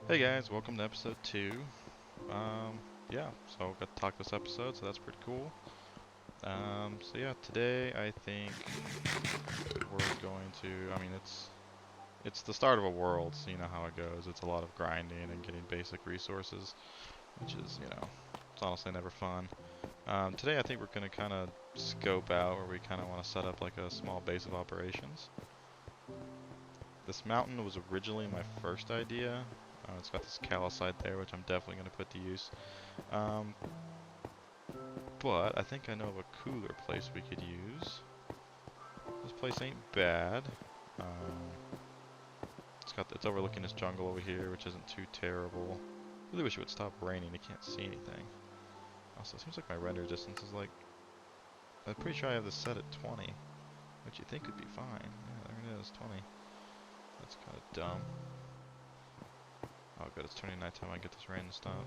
Hey guys, welcome to episode 2. Yeah, so got to talk this episode, so that's pretty cool. So yeah, today I think we're going to, it's the start of a world, so you know how it goes. It's a lot of grinding and getting basic resources, which is, it's honestly never fun. Today I think we're going to kind of scope out where we kind of want to set up like a small base of operations. This mountain was originally my first idea. It's got this calcite there, which I'm definitely going to put to use. Um, but I think I know of a cooler place we could use. This place ain't bad. It's overlooking this jungle over here, which isn't too terrible. Really wish it would stop raining. I can't see anything. Also, it seems like my render distance is like, I'm pretty sure I have this set at 20, which you think would be fine. Yeah, there it is, 20. That's kind of dumb. Oh good, it's turning nighttime. I can get this rain to stop.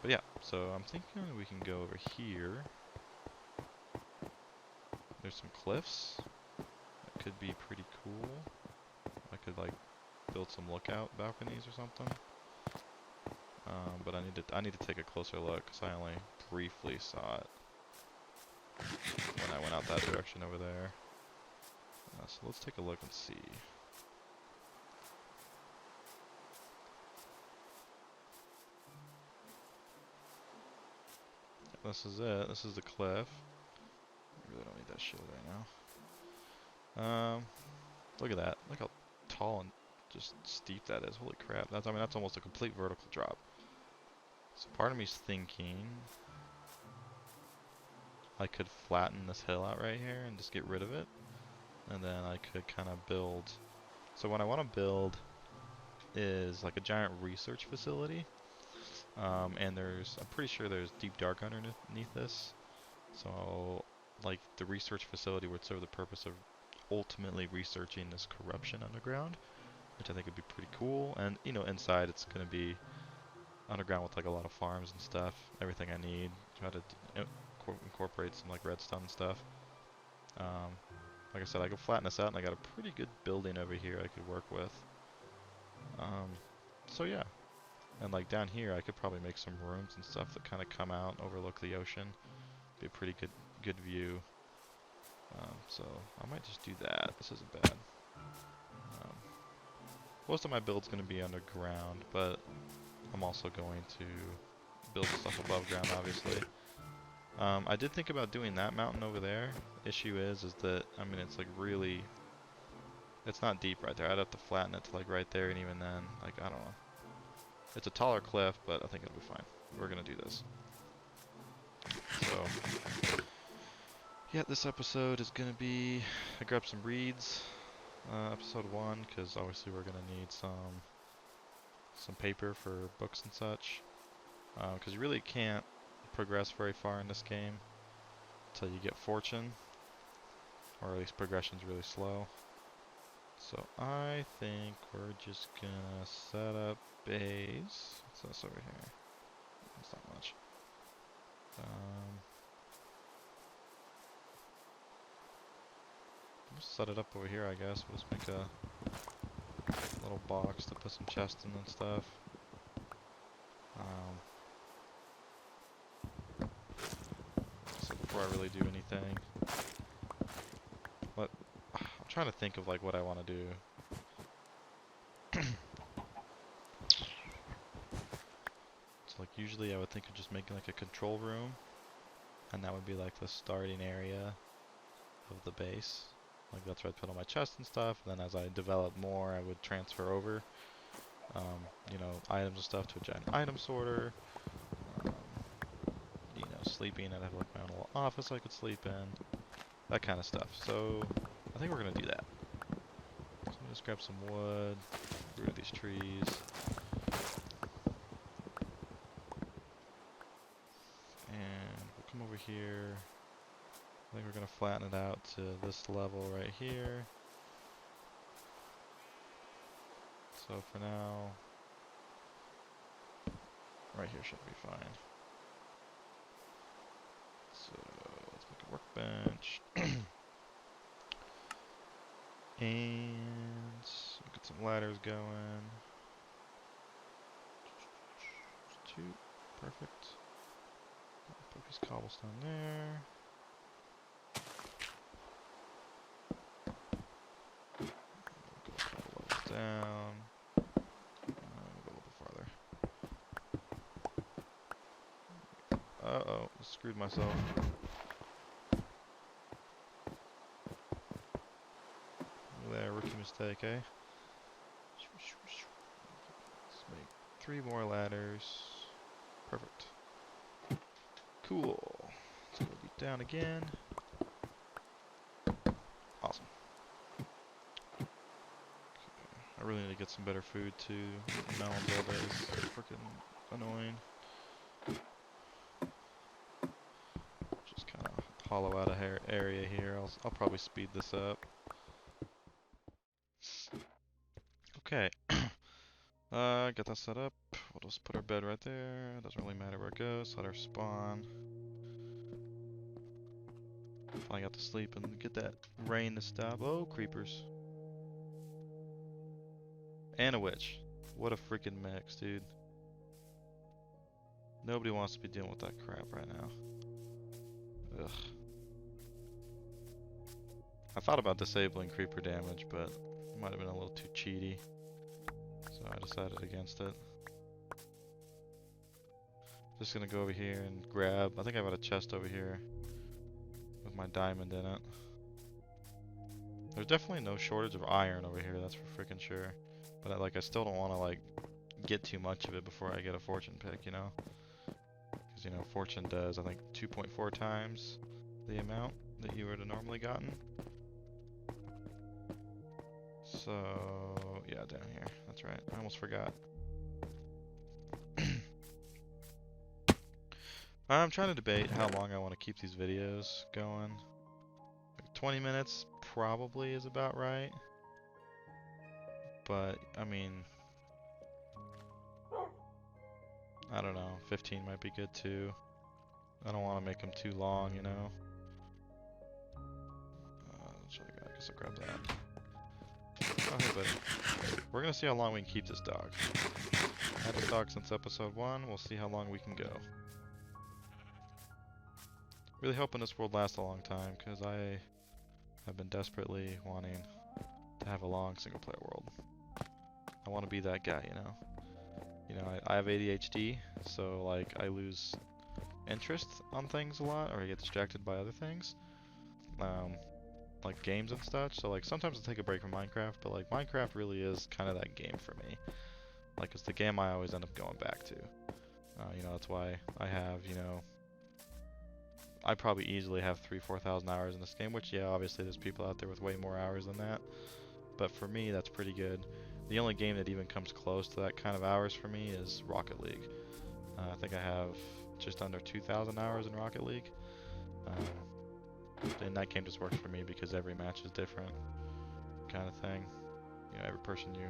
But yeah, so I'm thinking we can go over here. There's some cliffs. That could be pretty cool. I could like build some lookout balconies or something. But I need to take a closer look because I only briefly saw it when I went out that direction over there. So let's take a look and see. This is it. This is the cliff. I really don't need that shield right now. Look at that. Look how tall and just steep that is. Holy crap. That's almost a complete vertical drop. So part of me's thinking I could flatten this hill out right here and just get rid of it. And then I could kind of build. So what I want to build is like a giant research facility. And I'm pretty sure there's deep dark underneath this. So like the research facility would serve the purpose of ultimately researching this corruption underground, which I think would be pretty cool. And you know, inside it's going to be underground with like a lot of farms and stuff, everything I need. Try to incorporate some like redstone and stuff. Like I said, I can flatten this out, and I got a pretty good building over here I could work with. So yeah, and like down here, I could probably make some rooms and stuff that kind of come out, overlook the ocean. Be a pretty good view. So I might just do that. This isn't bad. Most of my build's going to be underground, but I'm also going to build stuff above ground, obviously. I did think about doing that mountain over there. Issue is that, I mean, it's like really, it's not deep right there. I'd have to flatten it to like right there, and even then, like, I don't know. It's a taller cliff, but I think it'll be fine. We're gonna do this. So, yeah, this episode is gonna be, I grabbed some reeds, episode 1, because obviously we're gonna need some paper for books and such. Because you really can't progress very far in this game until you get fortune, or at least progression's really slow. So I think we're just gonna set up base. What's this over here? It's not much. We'll set it up over here, I guess. We'll just make a little box to put some chests in and stuff. So before I really do anything, I'm trying to think of like what I want to do. So like usually I would think of just making like a control room, and that would be like the starting area of the base. Like that's where I'd put all my chests and stuff, and then as I develop more I would transfer over you know, items and stuff to a giant item sorter. You know, sleeping, I'd have like my own little office I could sleep in. That kind of stuff. So I think we're gonna do that. So I'm just grab some wood, get rid of these trees. And we'll come over here. I think we're gonna flatten it out to this level right here. So for now, right here should be fine. So let's make a workbench. And we can Get some ladders going. Two. Perfect. Put a piece of cobblestone there. Go a couple levels down. Go a little bit farther. Uh-oh, screwed myself. There, rookie mistake, eh? Let's make 3 more ladders. Perfect. Cool. Let's go deep down again. Awesome. Okay. I really need to get some better food too. Melons all day is freaking annoying. Just kind of hollow out a area here. I'll probably speed this up. Okay. Get that set up. We'll just put our bed right there. Doesn't really matter where it goes. Let our spawn. Finally got to sleep and get that rain to stop. Oh, creepers. And a witch. What a freaking mix, dude. Nobody wants to be dealing with that crap right now. Ugh. I thought about disabling creeper damage, but it might have been a little too cheaty. So I decided against it. Just gonna go over here and grab, I think I've got a chest over here with my diamond in it. There's definitely no shortage of iron over here, that's for freaking sure. But I still don't want to like get too much of it before I get a fortune pick, you know? Because, you know, fortune does, I think, 2.4 times the amount that you would have normally gotten. So, yeah, down here. That's right. I almost forgot. I'm trying to debate how long I want to keep these videos going. Like 20 minutes probably is about right. But, I mean, I don't know. 15 might be good too. I don't want to make them too long, you know? I guess I'll grab that. Oh, hey, buddy. We're gonna see how long we can keep this dog. Had this dog since episode 1. We'll see how long we can go. Really hoping this world lasts a long time, because I have been desperately wanting to have a long single-player world. I want to be that guy, you know? You know, I have ADHD, so, like, I lose interest on things a lot, or I get distracted by other things. Like games and such, so like sometimes I'll take a break from Minecraft, but like Minecraft really is kind of that game for me. Like it's the game I always end up going back to. You know, that's why I have, you know, I probably easily have 4,000 hours in this game, which yeah, obviously there's people out there with way more hours than that. But for me, that's pretty good. The only game that even comes close to that kind of hours for me is Rocket League. I think I have just under 2,000 hours in Rocket League. And that game just works for me because every match is different, kind of thing. You know, every person you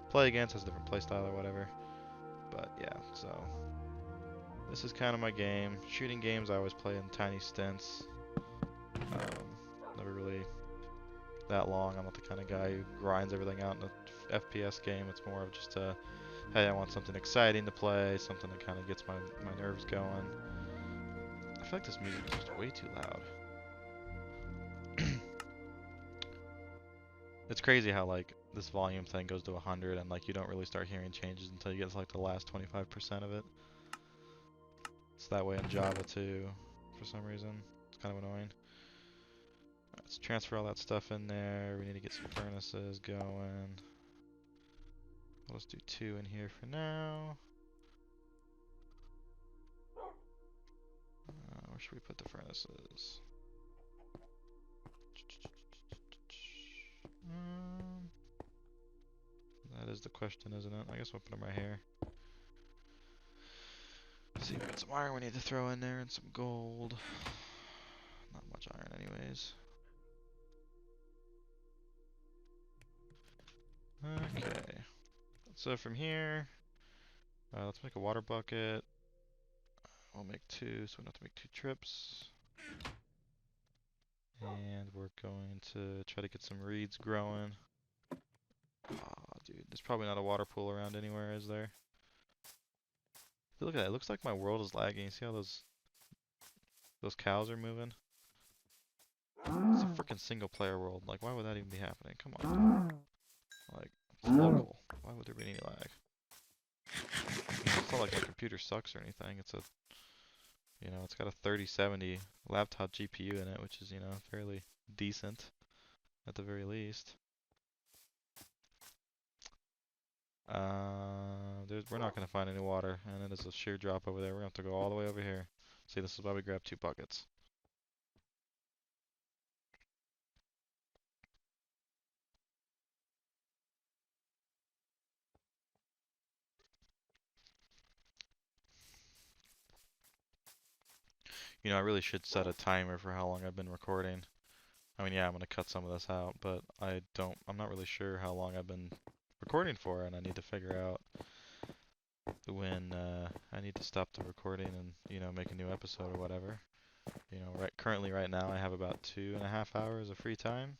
play against has a different playstyle or whatever. But yeah, so this is kind of my game. Shooting games I always play in tiny stints. Never really that long. I'm not the kind of guy who grinds everything out in an FPS game. It's more of just a, hey, I want something exciting to play, something that kind of gets my nerves going. I feel like this music is just way too loud. It's crazy how like this volume thing goes to 100 and like you don't really start hearing changes until you get to like the last 25% of it. It's that way in Java too, for some reason. It's kind of annoying. Alright, let's transfer all that stuff in there. We need to get some furnaces going. Let's do 2 in here for now. Where should we put the furnaces? That is the question, isn't it? I guess we'll put them right here. See, we got some iron we need to throw in there and some gold. Not much iron anyways. Okay. So from here, let's make a water bucket. We'll make 2, so we don't have to make 2 trips. And we're going to try to get some reeds growing. dude. There's probably not a water pool around anywhere, is there? Look at that. It looks like my world is lagging. See how those cows are moving? It's a freaking single player world. Like, why would that even be happening? Come on, dude. Like, it's local. Why would there be any lag? It's not like my computer sucks or anything. It's a, it's got a 3070 laptop GPU in it, which is, fairly decent at the very least. We're not going to find any water, and then there's a sheer drop over there. We're going to have to go all the way over here. See, this is why we grabbed 2 buckets. I really should set a timer for how long I've been recording. I mean, yeah, I'm going to cut some of this out, but I'm not really sure how long I've been recording for, and I need to figure out when I need to stop the recording and, make a new episode or whatever. Currently right now I have about 2.5 hours of free time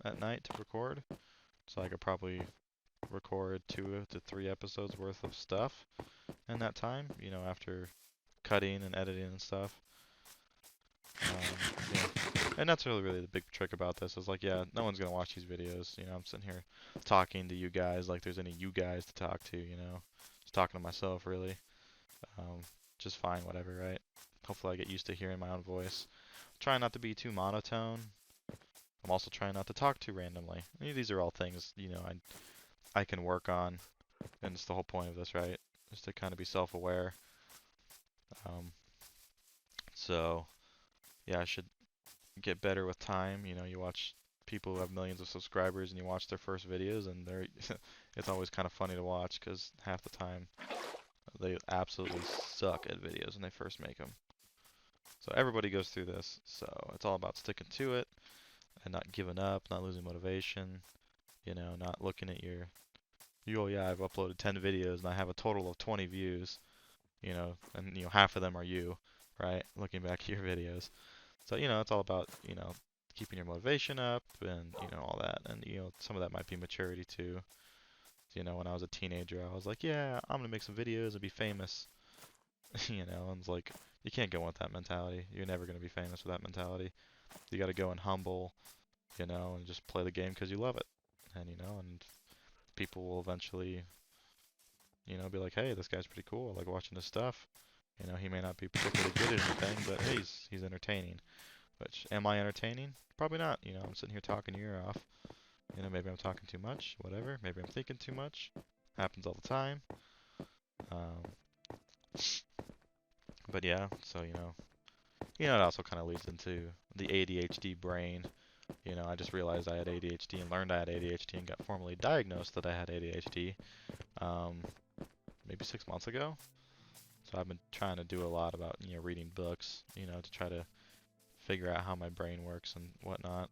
at night to record, so I could probably record 2 to 3 episodes worth of stuff in that time, after cutting and editing and stuff. Yeah. And that's really the big trick about this is like, yeah, no one's gonna watch these videos. I'm sitting here talking to you guys like there's any you guys to talk to, Just talking to myself really. Just fine, whatever, right? Hopefully I get used to hearing my own voice. Trying not to be too monotone. I'm also trying not to talk too randomly. These are all things, I can work on, and it's the whole point of this, right? Just to kind of be self-aware. So, yeah, I should get better with time. You watch people who have millions of subscribers and you watch their first videos, and it's always kind of funny to watch because half the time they absolutely suck at videos when they first make them. So everybody goes through this. So it's all about sticking to it and not giving up, not losing motivation. Not looking at oh yeah, I've uploaded 10 videos and I have a total of 20 views. And half of them are you, right? Looking back at your videos. So, it's all about, keeping your motivation up and, all that. And, some of that might be maturity too. When I was a teenager, I was like, yeah, I'm going to make some videos and be famous. And it's like, you can't go with that mentality. You're never going to be famous with that mentality. You got to go and humble, and just play the game because you love it. And, and people will eventually, be like, hey, this guy's pretty cool. I like watching his stuff. He may not be particularly good at anything, but hey, he's entertaining. Which, am I entertaining? Probably not. I'm sitting here talking your ear off. Maybe I'm talking too much, whatever. Maybe I'm thinking too much. Happens all the time. But yeah, so, it also kind of leads into the ADHD brain. I just realized I had ADHD and learned I had ADHD and got formally diagnosed that I had ADHD maybe 6 months ago. So I've been trying to do a lot about, reading books, to try to figure out how my brain works and whatnot.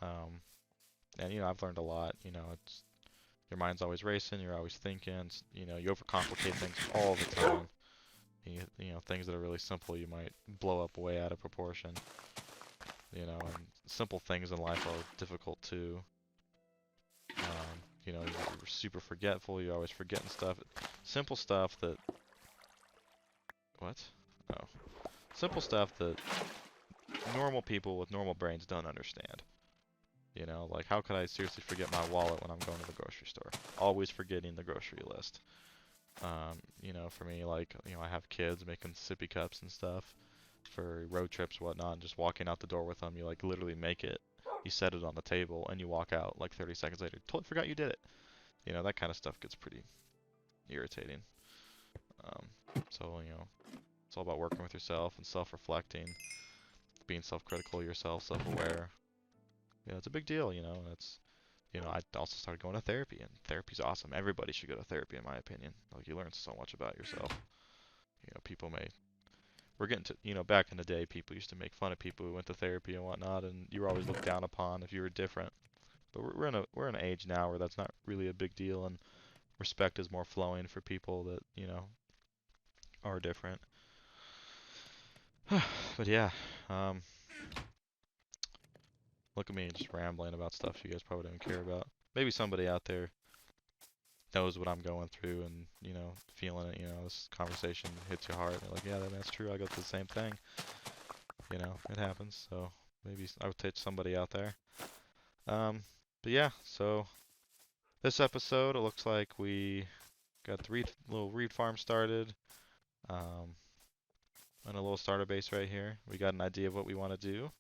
And I've learned a lot. It's your mind's always racing. You're always thinking. You overcomplicate things all the time. Things that are really simple, you might blow up way out of proportion. And simple things in life are difficult too. You're super forgetful. You're always forgetting stuff. Simple stuff that. What? Oh. Simple stuff that normal people with normal brains don't understand. Like how could I seriously forget my wallet when I'm going to the grocery store? Always forgetting the grocery list. For me, like, I have kids making sippy cups and stuff for road trips, whatnot, and just walking out the door with them, you like literally make it. You set it on the table and you walk out like 30 seconds later. Totally forgot you did it. That kind of stuff gets pretty irritating. So, it's all about working with yourself and self-reflecting, being self-critical of yourself, self-aware. It's a big deal, and it's, I also started going to therapy, and therapy's awesome. Everybody should go to therapy, in my opinion. Like, you learn so much about yourself. We're getting to, back in the day, people used to make fun of people who went to therapy and whatnot, and you were always looked down upon if you were different. But we're in an age now where that's not really a big deal, and respect is more flowing for people that, are different. But yeah, look at me just rambling about stuff you guys probably don't care about. Maybe somebody out there knows what I'm going through and, feeling it, this conversation hits your heart. And they're like, yeah, that's true. I go through the same thing. It happens. So maybe I would teach somebody out there. But yeah, so this episode, it looks like we got the little reed farm started. And a little starter base right here. We got an idea of what we want to do.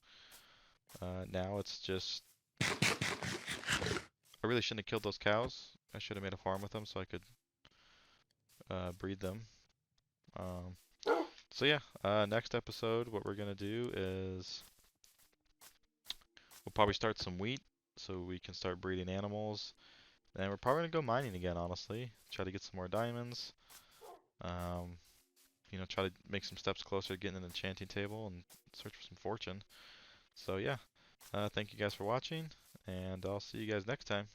Now it's just, I really shouldn't have killed those cows. I should have made a farm with them so I could breed them. So yeah, next episode, what we're gonna do is we'll probably start some wheat so we can start breeding animals. And we're probably gonna go mining again, honestly. Try to get some more diamonds. Try to make some steps closer to getting an enchanting table and search for some fortune. So yeah, thank you guys for watching, and I'll see you guys next time.